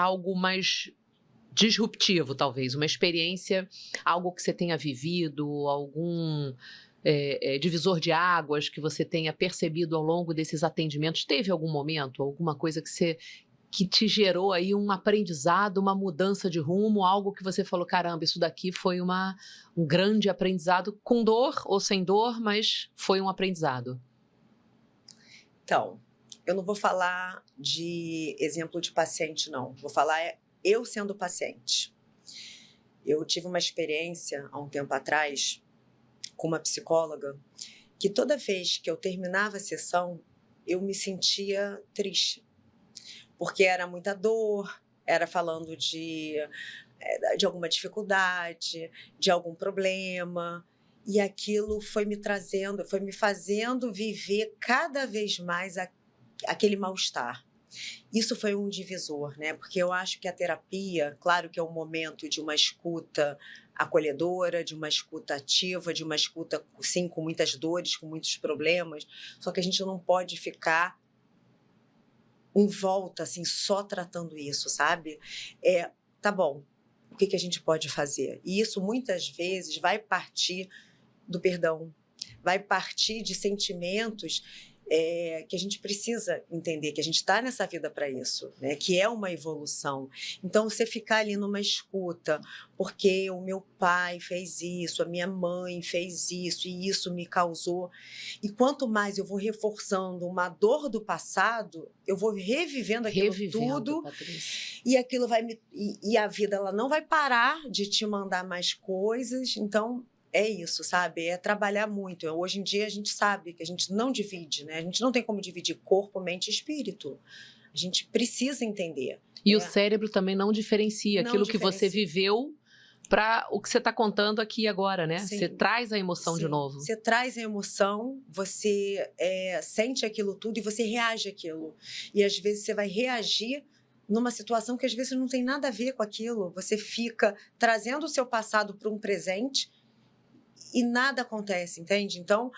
algo mais disruptivo, talvez, uma experiência, algo que você tenha vivido, algum divisor de águas que você tenha percebido ao longo desses atendimentos. Teve algum momento, alguma coisa que te gerou aí um aprendizado, uma mudança de rumo, algo que você falou, caramba, isso daqui foi um grande aprendizado, com dor ou sem dor, mas foi um aprendizado? Então, eu não vou falar de exemplo de paciente, não. Vou falar eu sendo paciente. Eu tive uma experiência, há um tempo atrás, com uma psicóloga, que toda vez que eu terminava a sessão, eu me sentia triste. Porque era muita dor, era falando de alguma dificuldade, de algum problema. E aquilo foi me trazendo, foi me fazendo viver cada vez mais aquele mal-estar. Isso foi um divisor, né? Porque eu acho que a terapia, claro que é um momento de uma escuta acolhedora, de uma escuta ativa, de uma escuta, sim, com muitas dores, com muitos problemas, só que a gente não pode ficar em volta, assim, só tratando isso, sabe? Tá bom, o que a gente pode fazer? E isso, muitas vezes, vai partir do perdão, vai partir de sentimentos que a gente precisa entender, que a gente está nessa vida para isso, né? Que é uma evolução. Então, você ficar ali numa escuta, porque o meu pai fez isso, a minha mãe fez isso, e isso me causou. E quanto mais eu vou reforçando uma dor do passado, eu vou revivendo aquilo tudo, Patrícia. e aquilo vai e a vida ela não vai parar de te mandar mais coisas. Então, é isso, sabe? É trabalhar muito. Hoje em dia a gente sabe que a gente não divide, né? A gente não tem como dividir corpo, mente e espírito. A gente precisa entender. E o cérebro também não diferencia Não aquilo que diferencia. você viveu para o que você está contando aqui agora, né? Sim. Você traz a emoção de novo. Você traz a emoção, você sente aquilo tudo e você reage àquilo. E às vezes você vai reagir numa situação que às vezes não tem nada a ver com aquilo. Você fica trazendo o seu passado para um presente e nada acontece, entende? Então,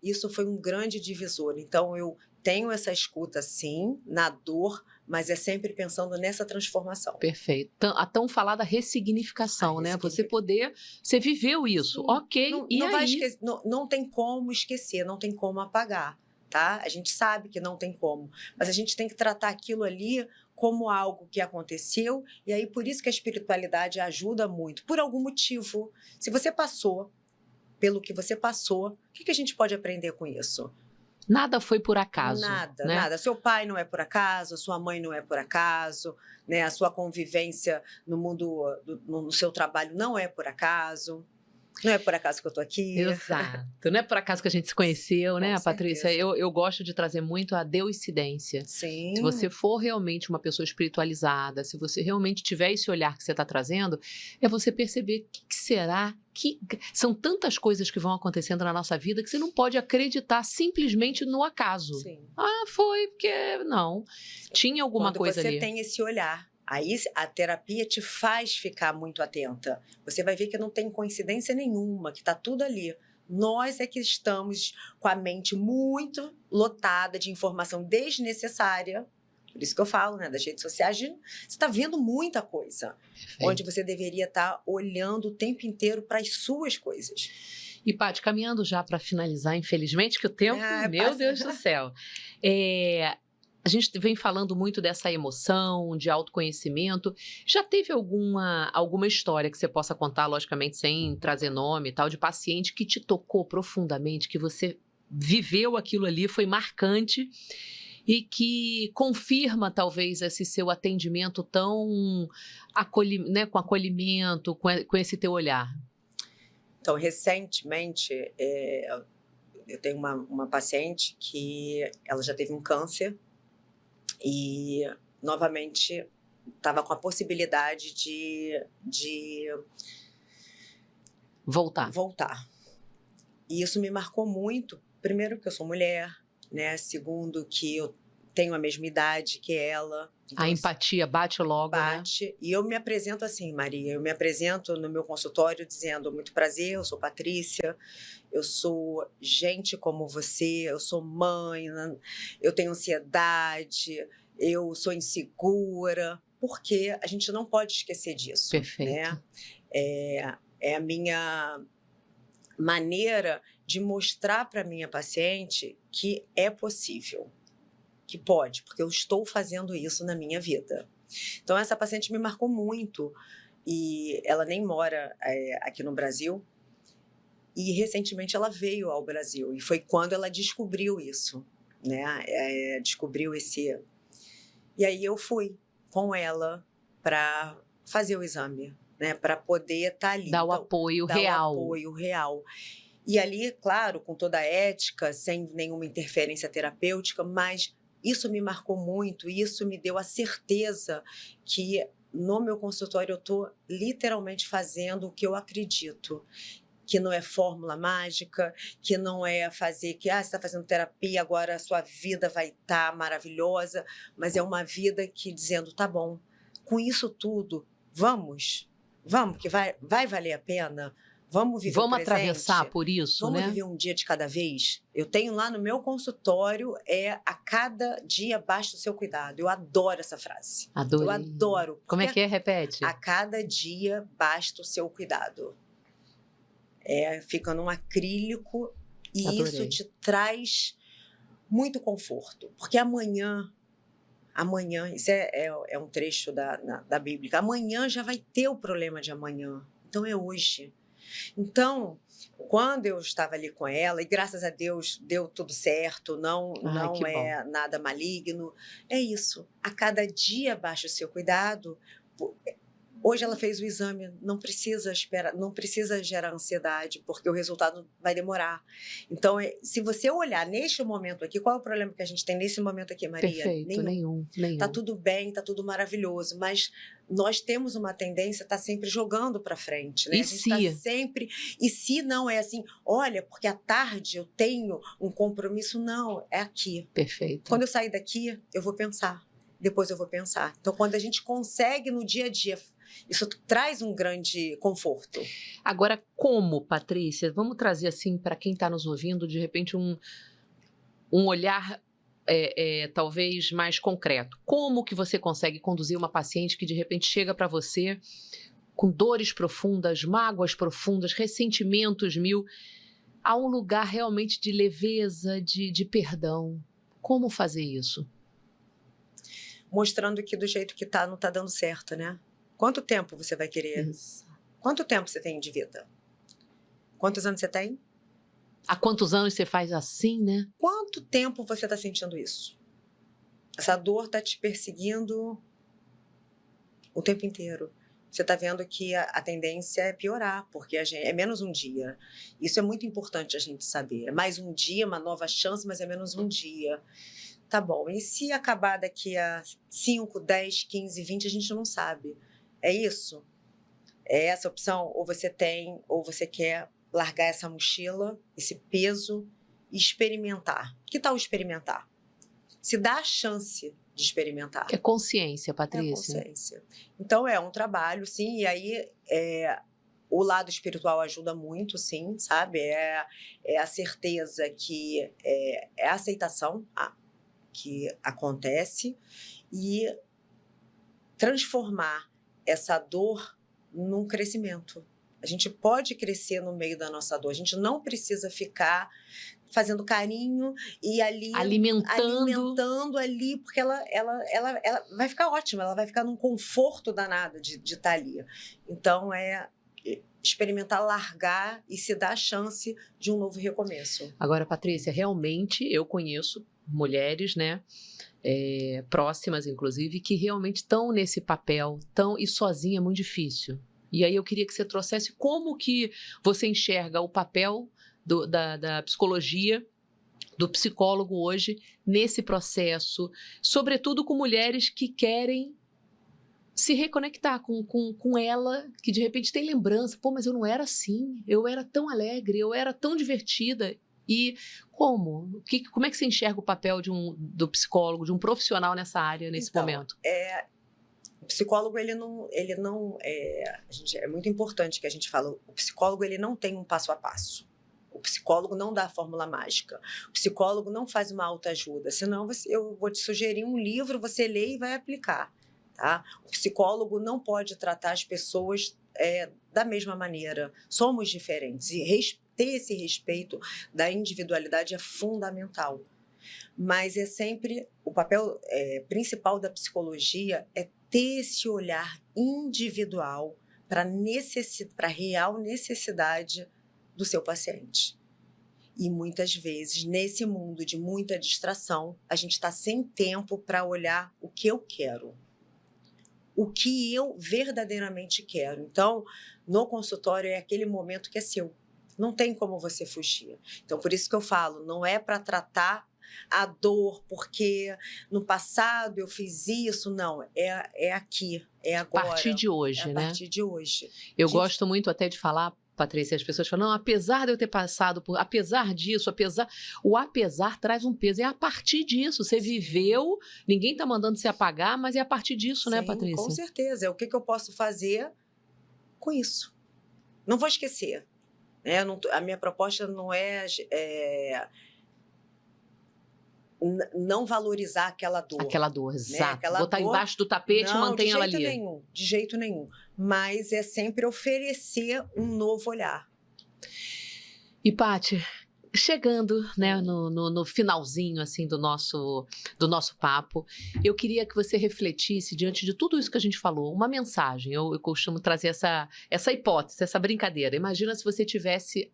isso foi um grande divisor. Então, eu tenho essa escuta, sim, na dor, mas é sempre pensando nessa transformação. Perfeito. A tão falada ressignificação, né? Você viveu isso, Sim. ok, e não aí? Vai esquecer, não tem como esquecer, não tem como apagar, tá? A gente sabe que não tem como, mas a gente tem que tratar aquilo ali como algo que aconteceu, e aí por isso que a espiritualidade ajuda muito, por algum motivo. Se você passou pelo que você passou, o que a gente pode aprender com isso? Nada foi por acaso. Nada, né? nada. Seu pai não é por acaso, sua mãe não é por acaso, né? A sua convivência no mundo, no seu trabalho não é por acaso. Não é por acaso que eu estou aqui. Exato. Não é por acaso que a gente se conheceu, né, Patrícia? Eu gosto de trazer muito a deuicidência. Sim. Se você for realmente uma pessoa espiritualizada, se você realmente tiver esse olhar que você está trazendo, é você perceber o que será que... São tantas coisas que vão acontecendo na nossa vida que você não pode acreditar simplesmente no acaso. Sim. Ah, foi porque... Não. Tinha alguma coisa ali. Quando você tem esse olhar, aí a terapia te faz ficar muito atenta. Você vai ver que não tem coincidência nenhuma, que está tudo ali. Nós é que estamos com a mente muito lotada de informação desnecessária. Por isso que eu falo, né, das redes sociais, você está vendo muita coisa. Perfeito. Onde você deveria estar olhando o tempo inteiro para as suas coisas. E, Paty, caminhando já para finalizar, infelizmente, que o tempo, meu Deus do céu. A gente vem falando muito dessa emoção, de autoconhecimento. Já teve alguma história que você possa contar, logicamente, sem trazer nome e tal, de paciente que te tocou profundamente, que você viveu aquilo ali, foi marcante e que confirma, talvez, esse seu atendimento tão com acolhimento, com esse teu olhar? Então, recentemente, eu tenho uma paciente que ela já teve um câncer e, novamente, estava com a possibilidade de voltar. E isso me marcou muito. Primeiro, que eu sou mulher, né? Segundo, que eu tenho a mesma idade que ela. Então, a empatia bate logo, bate. Né? E eu me apresento assim, Maria. Eu me apresento no meu consultório dizendo: muito prazer, eu sou Patrícia, eu sou gente como você, eu sou mãe, eu tenho ansiedade, eu sou insegura. Porque a gente não pode esquecer disso. Perfeito. Né? É a minha maneira de mostrar para a minha paciente que é possível. Que pode, porque eu estou fazendo isso na minha vida. Então, essa paciente me marcou muito, e ela nem mora aqui no Brasil, e recentemente ela veio ao Brasil, e foi quando ela descobriu isso, né? Descobriu esse... E aí eu fui com ela para fazer o exame, né? Para poder estar ali. Dar o apoio real. Dar o apoio real. E ali, claro, com toda a ética, sem nenhuma interferência terapêutica, mas isso me marcou muito, e isso me deu a certeza que no meu consultório eu estou literalmente fazendo o que eu acredito, que não é fórmula mágica, que não é fazer que você está fazendo terapia, agora a sua vida vai estar maravilhosa, mas é uma vida que dizendo, tá bom, com isso tudo, vamos, que vai valer a pena. Vamos viver o presente. Atravessar por isso, Vamos né? viver um dia de cada vez. Eu tenho lá no meu consultório, a cada dia basta o seu cuidado. Eu adoro essa frase. Adorei. Eu adoro. Como é que é? Repete. A cada dia basta o seu cuidado. Fica num acrílico e Adorei. isso te traz muito conforto. Porque amanhã, isso é um trecho da Bíblia, amanhã já vai ter o problema de amanhã. Então é hoje. Então, quando eu estava ali com ela, e graças a Deus deu tudo certo, não é nada maligno, é isso. A cada dia baixa o seu cuidado. Hoje ela fez o exame, não precisa esperar, não precisa gerar ansiedade, porque o resultado vai demorar. Então, se você olhar neste momento aqui, qual é o problema que a gente tem nesse momento aqui, Maria? Perfeito, nenhum. Tá tudo bem, tá tudo maravilhoso, mas nós temos uma tendência a estar sempre jogando para frente, né? E a gente se? Tá sempre... E se não é assim, olha, porque à tarde eu tenho um compromisso, não, é aqui. Perfeito. Quando eu sair daqui, eu vou pensar. Depois eu vou pensar. Então, quando a gente consegue no dia a dia, isso traz um grande conforto. Agora, como, Patrícia? Vamos trazer assim para quem está nos ouvindo, de repente, um olhar talvez mais concreto. Como que você consegue conduzir uma paciente que de repente chega para você com dores profundas, mágoas profundas, ressentimentos mil, a um lugar realmente de leveza, de perdão? Como fazer isso? Mostrando que do jeito que tá, não tá dando certo, né? Quanto tempo você vai querer? Isso. Quanto tempo você tem de vida? Quantos anos você tem? Há quantos anos você faz assim, né? Quanto tempo você está sentindo isso? Essa dor está te perseguindo o tempo inteiro. Você está vendo que a tendência é piorar, porque é menos um dia. Isso é muito importante a gente saber. É mais um dia, uma nova chance, mas é menos um dia. Tá bom, e se acabar daqui a 5, 10, 15, 20, a gente não sabe. É isso? É essa opção? Ou você quer largar essa mochila, esse peso e experimentar? Que tal experimentar? Se dá a chance de experimentar. É consciência, Patrícia. É consciência. Então, é um trabalho, sim, e aí o lado espiritual ajuda muito, sim, sabe? É a certeza que é a aceitação que acontece e transformar essa dor num crescimento. A gente pode crescer no meio da nossa dor. A gente não precisa ficar fazendo carinho e ali alimentando ali, porque ela vai ficar ótima, ela vai ficar num conforto danado de estar ali. Então, experimentar largar e se dar a chance de um novo recomeço. Agora, Patrícia, realmente eu conheço mulheres, né, próximas, inclusive, que realmente estão nesse papel, e sozinha é muito difícil. E aí eu queria que você trouxesse como que você enxerga o papel da psicologia, do psicólogo hoje, nesse processo, sobretudo com mulheres que querem se reconectar com ela, que de repente tem lembrança, mas eu não era assim, eu era tão alegre, eu era tão divertida. E como? Como é que você enxerga o papel do psicólogo, de um profissional nessa área, nesse momento? O psicólogo, é muito importante que a gente fala, o psicólogo ele não tem um passo a passo. O psicólogo não dá a fórmula mágica. O psicólogo não faz uma autoajuda, senão eu vou te sugerir um livro, você lê e vai aplicar. Tá? O psicólogo não pode tratar as pessoas da mesma maneira. Somos diferentes e ter esse respeito da individualidade é fundamental. Mas é sempre o papel principal da psicologia é ter esse olhar individual para a real necessidade do seu paciente. E muitas vezes, nesse mundo de muita distração, a gente está sem tempo para olhar o que eu quero. O que eu verdadeiramente quero. Então, no consultório é aquele momento que é seu. Não tem como você fugir. Então, por isso que eu falo, não é para tratar a dor, porque no passado eu fiz isso, não. É aqui, é agora. A partir de hoje, a né? partir de hoje. Eu gosto muito até de falar, Patrícia, as pessoas falam, não, apesar de eu ter passado por, apesar disso, o apesar traz um peso, é a partir disso, você viveu, ninguém está mandando você apagar, mas é a partir disso, né, Patrícia? Com certeza, o que eu posso fazer com isso? Não vou esquecer, né? A minha proposta não é não valorizar aquela dor. Aquela dor, exato. Aquela botar dor, embaixo do tapete e manter ela ali. De jeito nenhum. Mas é sempre oferecer um novo olhar. E, Paty, chegando, né, no finalzinho assim, do nosso papo, eu queria que você refletisse, diante de tudo isso que a gente falou, uma mensagem. Eu costumo trazer essa hipótese, essa brincadeira. Imagina se você tivesse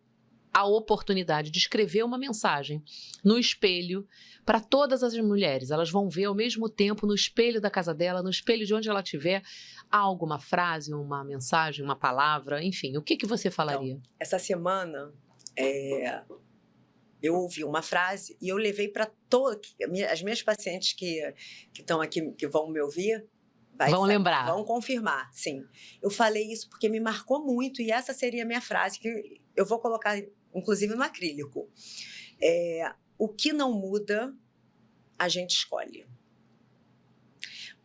a oportunidade de escrever uma mensagem no espelho para todas as mulheres. Elas vão ver ao mesmo tempo no espelho da casa dela, no espelho de onde ela estiver, alguma frase, uma mensagem, uma palavra, enfim, o que você falaria? Então, essa semana eu ouvi uma frase e eu levei para as minhas pacientes que estão aqui, que vão me ouvir, lembrar. Vão confirmar, sim. Eu falei isso porque me marcou muito e essa seria a minha frase, que eu vou colocar inclusive no acrílico. O que não muda, a gente escolhe.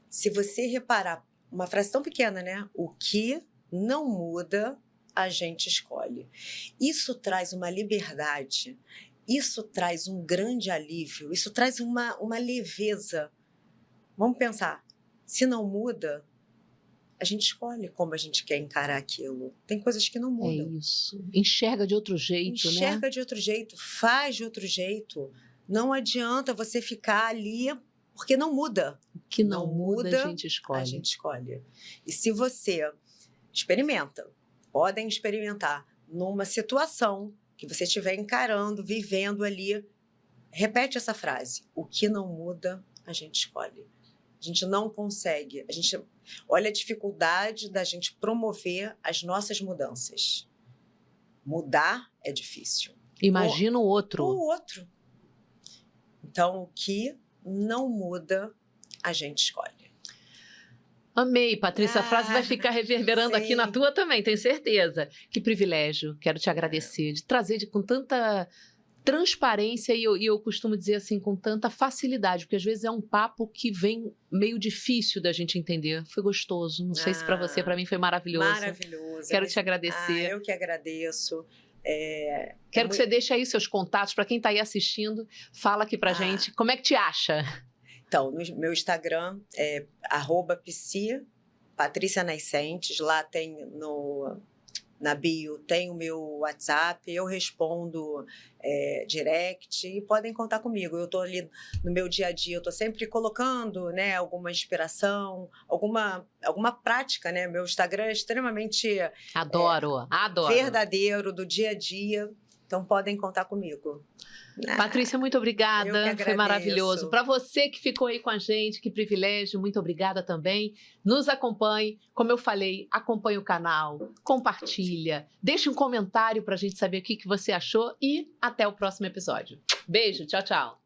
Se você reparar, uma frase tão pequena, né? O que não muda, a gente escolhe. Isso traz uma liberdade, isso traz um grande alívio, isso traz uma leveza. Vamos pensar, se não muda, a gente escolhe como a gente quer encarar aquilo. Tem coisas que não mudam. É isso. Enxerga de outro jeito, né? Enxerga de outro jeito, faz de outro jeito. Não adianta você ficar ali, porque não muda. O que não muda, a gente escolhe. A gente escolhe. E se você experimenta, podem experimentar numa situação que você estiver encarando, vivendo ali, repete essa frase. O que não muda, a gente escolhe. A gente não consegue. Olha a dificuldade da gente promover as nossas mudanças. Mudar é difícil. Imagina o outro. O outro. Então, o que não muda, a gente escolhe. Amei, Patrícia. A frase vai ficar reverberando aqui na tua também, tenho certeza. Que privilégio. Quero te agradecer de trazer com tanta transparência e eu costumo dizer assim, com tanta facilidade, porque às vezes é um papo que vem meio difícil da gente entender. Foi gostoso. Não sei se para você, para mim foi maravilhoso. Maravilhoso. Quero te agradecer. Eu que agradeço. Quero que você deixe aí seus contatos para quem está aí assistindo. Fala aqui pra gente. Como é que te acha? Então, no meu Instagram é @psi, Patrícia Nascentes. Lá tem na bio tem o meu WhatsApp, eu respondo direct e podem contar comigo. Eu estou ali no meu dia a dia, eu estou sempre colocando, né, alguma inspiração, alguma prática, né? Meu Instagram é extremamente adoro. Verdadeiro, do dia a dia. Então podem contar comigo. Patrícia, muito obrigada. Eu que agradeço. Foi maravilhoso. Para você que ficou aí com a gente, que privilégio, muito obrigada também. Nos acompanhe. Como eu falei, acompanhe o canal, compartilha, deixe um comentário para a gente saber o que você achou e até o próximo episódio. Beijo, tchau, tchau.